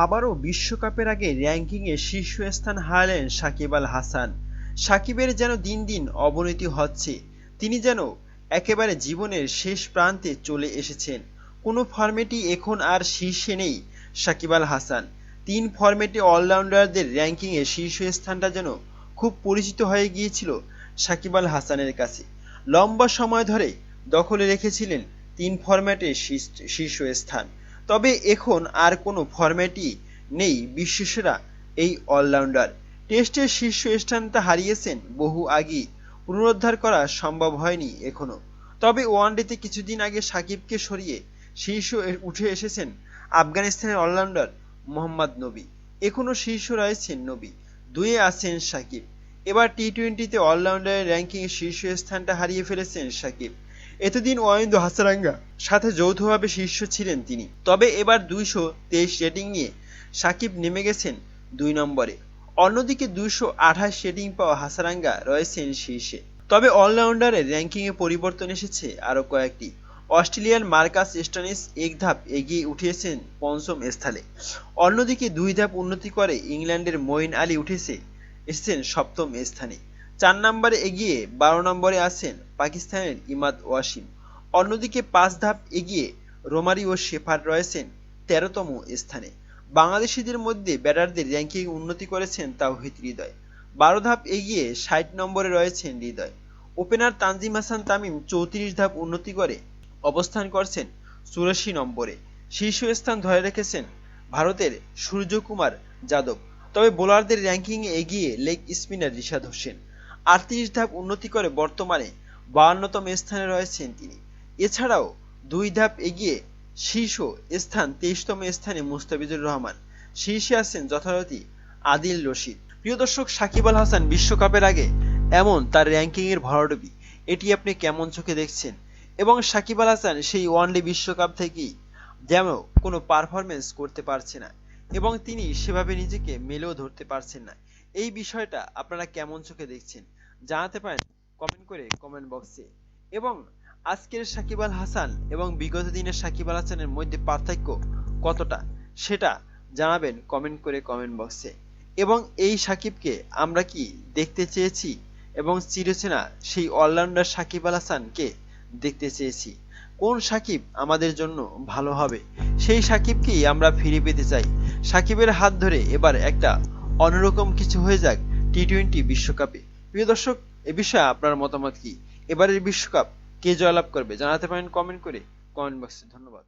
আবারও বিশ্বকাপের আগে র্যাঙ্কিংয়ে শীর্ষস্থান হারালেন সাকিব আল হাসান। সাকিবের যেন দিন দিন অবনতি হচ্ছে, তিনি যেন একেবারে জীবনের শেষ প্রান্তে চলে এসেছেন। কোনো ফরম্যাটই এখন আর শীর্ষে নেই সাকিব আল হাসান। 3 ফরম্যাটে অলরাউন্ডারদের র্যাঙ্কিংয়ে শীর্ষস্থানটা যেন খুব পরিচিত হয়ে গিয়েছিল সাকিব আল হাসানের কাছে। লম্বা সময় ধরে দখলে রেখেছিলেন 3 ফরম্যাটের শীর্ষস্থান। তবে এখন আর কোনো ফরম্যাটই নেই বিশ্বসেরা এই অলরাউন্ডার। টেস্টের শীর্ষস্থানটা হারিয়েছেন বহু আগেই, পুনরুদ্ধার করা সম্ভব হয়নি এখনো। তবে ওয়ানডেতে কিছুদিন আগে সাকিবকে সরিয়ে শীর্ষে উঠে এসেছেন আফগানিস্তানের অলরাউন্ডার মোহাম্মদ নবী। এখনো শীর্ষ রয়েছেন নবী, 2-এ আছেন সাকিব। এবার টি-20তে অলরাউন্ডারের র্যাঙ্কিংয়ে শীর্ষস্থানটা হারিয়ে ফেলেছেন সাকিব। এতদিন ওয়াহিদ হাসারাঙ্গা সাথে যৌথভাবে শীর্ষ ছিলেন তিনি, তবে এবার 223 রেটিং নিয়ে সাকিব নেমে গেছেন 2 নম্বরে। অন্যদিকে 228 রেটিং পাওয়া হাসারাঙ্গা রয়েছেন শীর্ষে। তবে অলরাউন্ডারের র্যাঙ্কিংয়ে পরিবর্তন এসেছে আরও কয়েকটি। অস্ট্রেলিয়ার মার্কাস স্টোনিস 1 ধাপ এগিয়ে উঠেছেন 5ম স্থানে। অন্যদিকে 2 ধাপ উন্নতি করে ইংল্যান্ডের মঈন আলী এসেছেন 7ম স্থানে। 4 নম্বরে এগিয়ে 12 নম্বরে আছেন পাকিস্তানের ইমাদ ওয়াসিম। অন্যদিকে 5 ধাপ এগিয়ে রোমারিও শেফার্ড রয়েছেন 13তম স্থানে। বাংলাদেশিদের মধ্যে ব্যাটারদের র্যাঙ্কিং উন্নতি করেছেন তাওহিদ হৃদয়, 12 ধাপ এগিয়ে 60 নম্বরে রয়েছেন হৃদয়। ওপেনার তানজিম হাসান তামিম 34 ধাপ উন্নতি করে অবস্থান করছেন 84 নম্বরে। শীর্ষস্থান ধরে রেখেছেন ভারতের সূর্যকুমার যাদব। তবে বোলারদের র্যাঙ্কিংয়ে এগিয়ে লেগ স্পিনার রিশাদ হোসেন, 38 ধাপ উন্নতি করে বর্তমানে 52তম স্থানে রয়েছেন তিনি। এছাড়াও 2 ধাপ এগিয়ে শীর্ষ স্থান 23তম স্থানে মুস্তাফিজুর রহমান, শীর্ষে আছেন যথারীতি আদিল রশিদ। প্রিয় দর্শক, সাকিব আল হাসান বিশ্বকাপের আগে এমন তার র্যাঙ্কিংয়ের ভরাডুবি, এটি আপনি কেমন চোখে দেখছেন? এবং সাকিব আল হাসান সেই ওয়ানডে বিশ্বকাপ থেকেই যেন কোনো পারফরমেন্স করতে পারছে না এবং তিনি সেভাবে নিজেকে মেলেও ধরতে পারছেন না, এই বিষয়টা আপনারা কেমন চোখে দেখছেন জানাতে পারেন কমেন্ট করে কমেন্ট বক্সে। এবং আজকের সাকিব আল হাসান এবং বিগত দিনের সাকিব আল হাসানের মধ্যে পার্থক্য কতটা সেটা জানাবেন কমেন্ট করে কমেন্ট বক্সে। এবং এই সাকিবকে আমরা কি দেখতে চেয়েছি এবং চিরচেনা সেই অলরাউন্ডার সাকিব আল হাসানকে দেখতে চেয়েছি? কোন সাকিব আমাদের জন্য ভালো হবে, সেই সাকিবকেই আমরা ফিরে পেতে চাই। সাকিবের হাত ধরে এবার একটা অন্যরকম কিছু হয়ে যাক টি-20 বিশ্বকাপে। প্রিয় দর্শক, এ বিষয়ে আপনার মতামত কি? এবারের বিশ্বকাপ কে জয়লাভ করবে জানাতে পারেন কমেন্ট করে কমেন্ট বক্সে। ধন্যবাদ।